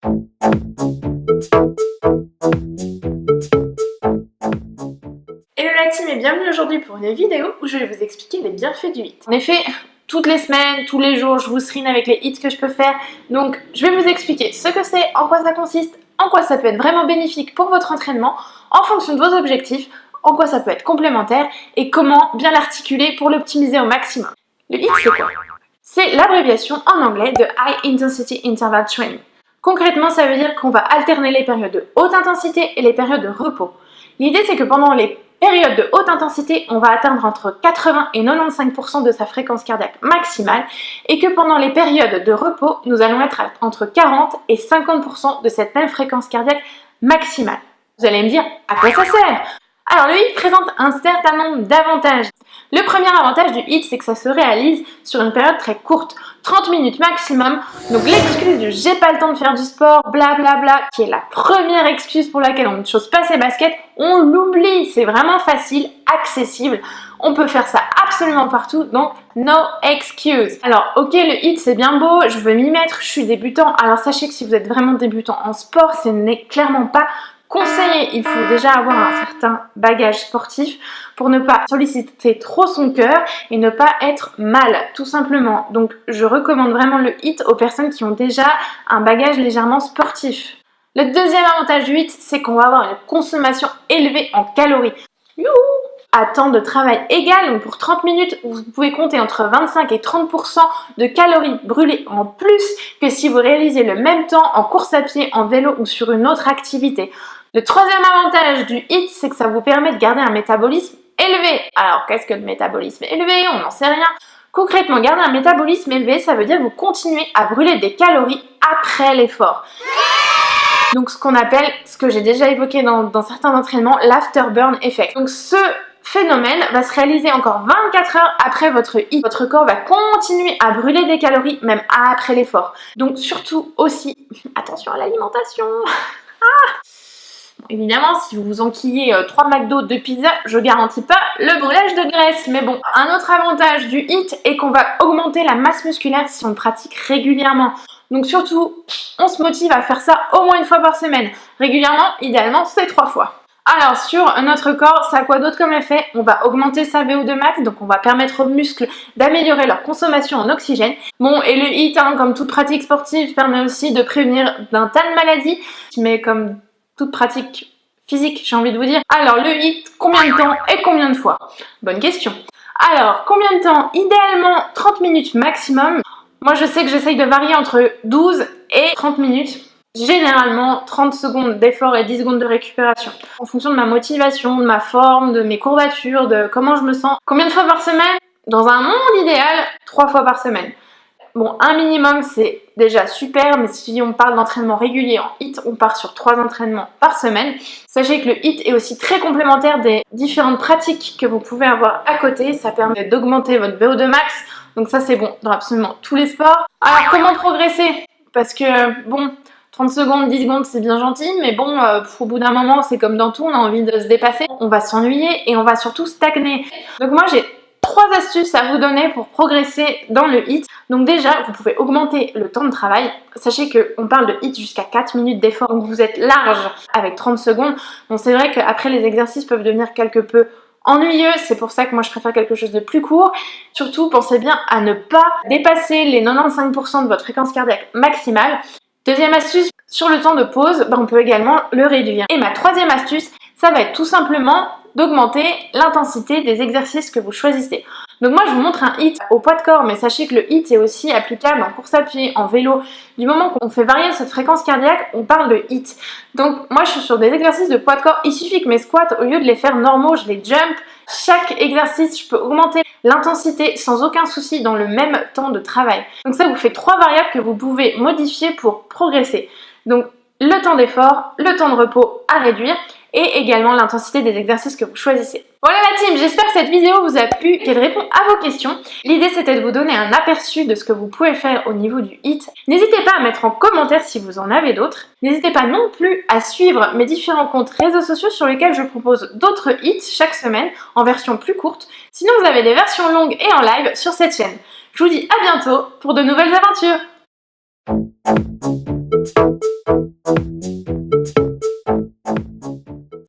Hello la team et bienvenue aujourd'hui pour une vidéo où je vais vous expliquer les bienfaits du HIIT. En effet, toutes les semaines, tous les jours, je vous screen avec les HIIT que je peux faire. Donc je vais vous expliquer ce que c'est, en quoi ça consiste, en quoi ça peut être vraiment bénéfique pour votre entraînement, en fonction de vos objectifs, en quoi ça peut être complémentaire et comment bien l'articuler pour l'optimiser au maximum. Le HIIT c'est quoi? C'est l'abréviation en anglais de High Intensity Interval Training. Concrètement, ça veut dire qu'on va alterner les périodes de haute intensité et les périodes de repos. L'idée c'est que pendant les période de haute intensité, on va atteindre entre 80 et 95% de sa fréquence cardiaque maximale et que pendant les périodes de repos, nous allons être entre 40 et 50% de cette même fréquence cardiaque maximale. Vous allez me dire, à quoi ça sert? Alors le HIIT présente un certain nombre d'avantages. Le premier avantage du HIIT, c'est que ça se réalise sur une période très courte, 30 minutes maximum. Donc l'excuse du j'ai pas le temps de faire du sport, blablabla, qui est la première excuse pour laquelle on ne chose pas ses baskets, on l'oublie. C'est vraiment facile, accessible. On peut faire ça absolument partout, donc no excuse. Alors ok, le HIIT c'est bien beau, je veux m'y mettre, je suis débutant. Alors sachez que si vous êtes vraiment débutant en sport, ce n'est clairement pas conseillé. Il faut déjà avoir un certain bagage sportif pour ne pas solliciter trop son cœur et ne pas être mal, tout simplement. Donc je recommande vraiment le HIIT aux personnes qui ont déjà un bagage légèrement sportif. Le deuxième avantage du HIIT, c'est qu'on va avoir une consommation élevée en calories. Youhou! À temps de travail égal, donc pour 30 minutes, vous pouvez compter entre 25 et 30% de calories brûlées en plus que si vous réalisez le même temps en course à pied, en vélo ou sur une autre activité. Le troisième avantage du HIIT, c'est que ça vous permet de garder un métabolisme élevé. Alors, qu'est-ce que le métabolisme élevé? On n'en sait rien. Concrètement, garder un métabolisme élevé, ça veut dire que vous continuez à brûler des calories après l'effort. Donc, ce qu'on appelle, ce que j'ai déjà évoqué dans certains entraînements, l'afterburn effect. Donc, ce phénomène va se réaliser encore 24 heures après votre HIIT. Votre corps va continuer à brûler des calories même après l'effort. Donc, surtout aussi, attention à l'alimentation. Évidemment, si vous vous enquillez 3 McDo, 2 pizzas, je garantis pas le brûlage de graisse. Mais bon, un autre avantage du HIIT est qu'on va augmenter la masse musculaire si on le pratique régulièrement. Donc surtout, on se motive à faire ça au moins une fois par semaine. Régulièrement, idéalement, c'est 3 fois. Alors sur notre corps, ça a quoi d'autre comme effet? On va augmenter sa VO2 max, donc on va permettre aux muscles d'améliorer leur consommation en oxygène. Bon, et le HIIT, comme toute pratique sportive, permet aussi de prévenir d'un tas de maladies, mais comme toute pratique physique, j'ai envie de vous dire. Alors le HIIT, combien de temps et combien de fois? Bonne question. Alors, combien de temps? Idéalement 30 minutes maximum. Moi je sais que j'essaye de varier entre 12 et 30 minutes. Généralement 30 secondes d'effort et 10 secondes de récupération. En fonction de ma motivation, de ma forme, de mes courbatures, de comment je me sens. Combien de fois par semaine? Dans un monde idéal, 3 fois par semaine. Bon, un minimum c'est déjà super, mais si on parle d'entraînement régulier en HIIT, on part sur 3 entraînements par semaine. Sachez que le HIIT est aussi très complémentaire des différentes pratiques que vous pouvez avoir à côté. Ça permet d'augmenter votre VO2 max, donc ça c'est bon dans absolument tous les sports. Alors comment progresser? Parce que bon, 30 secondes, 10 secondes c'est bien gentil, mais bon, au bout d'un moment c'est comme dans tout, on a envie de se dépasser, on va s'ennuyer et on va surtout stagner. Donc moi j'ai 3 astuces à vous donner pour progresser dans le HIIT. Donc déjà, vous pouvez augmenter le temps de travail. Sachez qu'on parle de HIIT jusqu'à 4 minutes d'effort, donc vous êtes large avec 30 secondes. Bon, c'est vrai qu'après les exercices peuvent devenir quelque peu ennuyeux, c'est pour ça que moi je préfère quelque chose de plus court. Surtout, pensez bien à ne pas dépasser les 95% de votre fréquence cardiaque maximale. Deuxième astuce, sur le temps de pause, on peut également le réduire. Et ma troisième astuce, ça va être tout simplement d'augmenter l'intensité des exercices que vous choisissez. Donc moi je vous montre un HIIT au poids de corps, mais sachez que le HIIT est aussi applicable en course à pied, en vélo. Du moment qu'on fait varier cette fréquence cardiaque, on parle de HIIT. Donc moi je suis sur des exercices de poids de corps, il suffit que mes squats, au lieu de les faire normaux, je les jump. Chaque exercice, je peux augmenter l'intensité sans aucun souci dans le même temps de travail. Donc ça vous fait 3 variables que vous pouvez modifier pour progresser. Donc le temps d'effort, le temps de repos à réduire et également l'intensité des exercices que vous choisissez. Voilà la team, j'espère que cette vidéo vous a plu, qu'elle répond à vos questions. L'idée c'était de vous donner un aperçu de ce que vous pouvez faire au niveau du HIIT. N'hésitez pas à mettre en commentaire si vous en avez d'autres. N'hésitez pas non plus à suivre mes différents comptes réseaux sociaux sur lesquels je propose d'autres HIIT chaque semaine en version plus courte. Sinon vous avez des versions longues et en live sur cette chaîne. Je vous dis à bientôt pour de nouvelles aventures.